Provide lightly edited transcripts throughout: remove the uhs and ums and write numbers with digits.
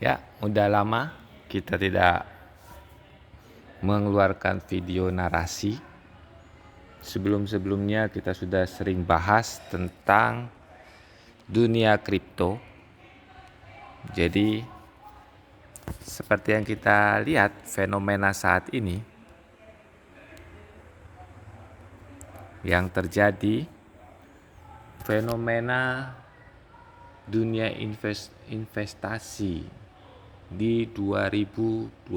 Ya, udah lama kita tidak mengeluarkan video narasi. Sebelum-sebelumnya kita sudah sering bahas tentang dunia kripto. Jadi, seperti yang kita lihat fenomena saat ini yang terjadi, fenomena dunia investasi di 2025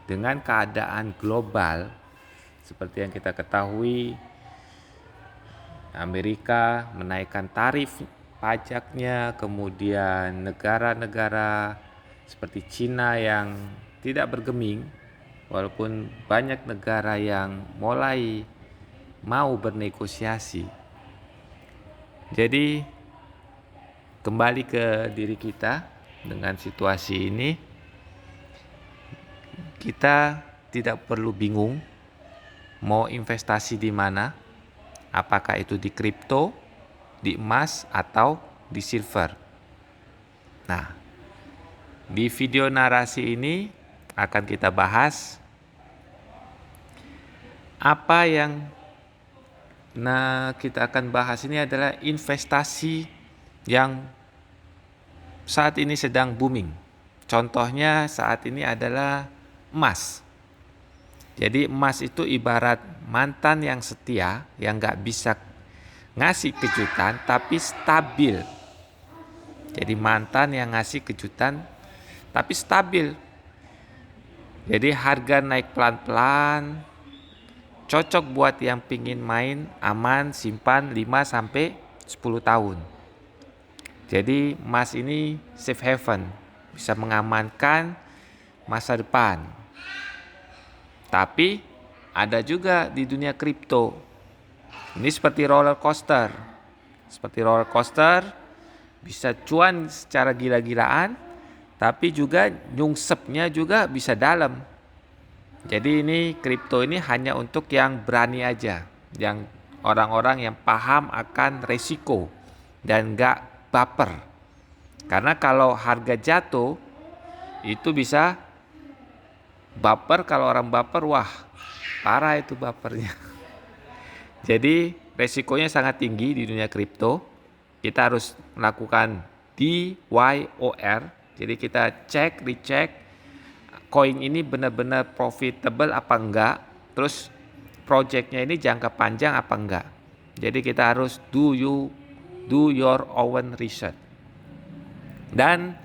dengan keadaan global seperti yang kita ketahui, Amerika menaikkan tarif pajaknya, kemudian negara-negara seperti Cina yang tidak bergeming, walaupun banyak negara yang mulai mau bernegosiasi. Jadi kembali ke diri kita dengan situasi ini, kita tidak perlu bingung mau investasi di mana, apakah itu di kripto, di emas, atau di silver. Nah, di video narasi ini akan kita bahas apa yang kita akan bahas ini adalah investasi yang saat ini sedang booming. Contohnya saat ini adalah emas. Jadi emas itu ibarat mantan yang setia, yang gak bisa ngasih kejutan tapi stabil. Jadi mantan yang ngasih kejutan tapi stabil. Jadi harga naik pelan-pelan, cocok buat yang pingin main aman, simpan 5-10 tahun. Jadi emas ini safe haven, bisa mengamankan masa depan. Tapi ada juga di dunia kripto. Ini seperti roller coaster. Seperti roller coaster bisa cuan secara gila-gilaan, tapi juga nyungsepnya juga bisa dalam. Jadi ini kripto ini hanya untuk yang berani aja, yang orang-orang yang paham akan resiko dan gak baper. Karena kalau harga jatuh itu bisa baper. Kalau orang baper, wah parah itu bapernya. Jadi resikonya sangat tinggi di dunia kripto. Kita harus melakukan DYOR. Jadi kita cek, recheck koin ini benar-benar profitable apa enggak, terus projectnya ini jangka panjang apa enggak. Jadi kita harus do your own research. Dan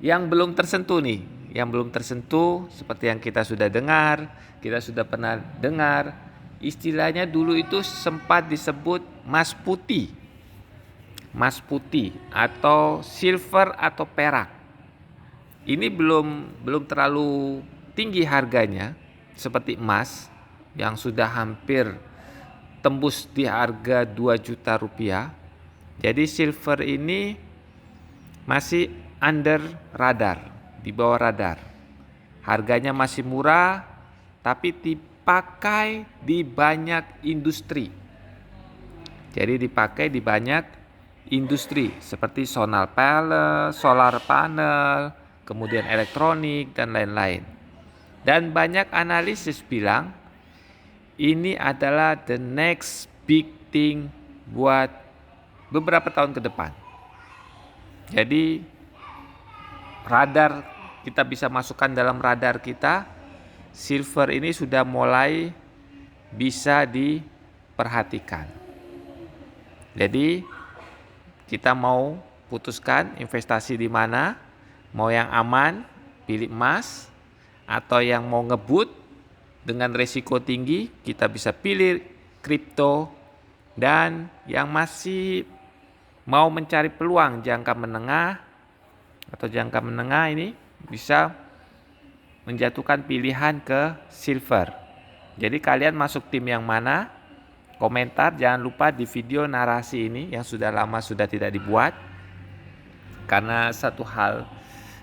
yang belum tersentuh nih, yang belum tersentuh seperti yang kita sudah dengar, kita sudah pernah dengar, istilahnya dulu itu sempat disebut emas putih. Emas putih atau silver atau perak. Ini belum terlalu tinggi harganya seperti emas yang sudah hampir tembus di harga 2 juta rupiah. Jadi silver ini masih under radar, di bawah radar. Harganya masih murah tapi dipakai di banyak industri. Jadi dipakai di banyak industri seperti solar panel, kemudian elektronik dan lain-lain. Dan banyak analisis bilang ini adalah the next big thing buat beberapa tahun ke depan. Jadi radar, kita bisa masukkan dalam radar kita, silver ini sudah mulai bisa diperhatikan. Jadi kita mau putuskan investasi di mana. Mau yang aman, pilih emas, atau yang mau ngebut dengan resiko tinggi, kita bisa pilih kripto. Dan yang masih mau mencari peluang jangka menengah ini bisa menjatuhkan pilihan ke silver. Jadi kalian masuk tim yang mana? Komentar, jangan lupa di video narasi ini yang sudah lama sudah tidak dibuat. Karena satu hal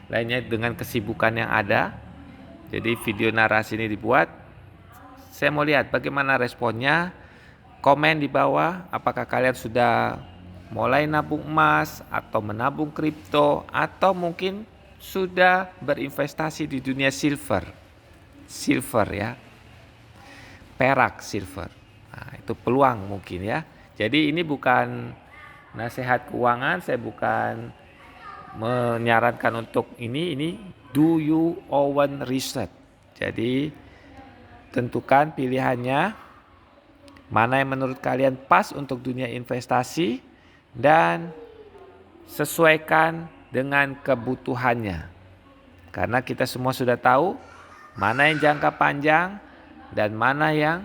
lainnya dengan kesibukan yang ada, jadi video narasi ini dibuat. Saya mau lihat bagaimana responnya. Komen di bawah, apakah kalian sudah mulai nabung emas atau menabung kripto, atau mungkin sudah berinvestasi di dunia silver ya, perak silver. Nah, itu peluang mungkin ya. Jadi ini bukan nasihat keuangan, saya bukan menyarankan untuk ini do you own research. Jadi tentukan pilihannya, mana yang menurut kalian pas untuk dunia investasi dan sesuaikan dengan kebutuhannya. Karena kita semua sudah tahu mana yang jangka panjang dan mana yang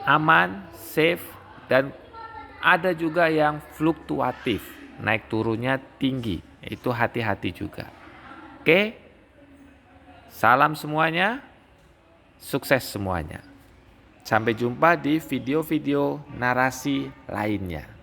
aman, safe, dan ada juga yang fluktuatif, naik turunnya tinggi. Itu hati-hati juga. Oke, salam semuanya, sukses semuanya. Sampai jumpa di video-video narasi lainnya.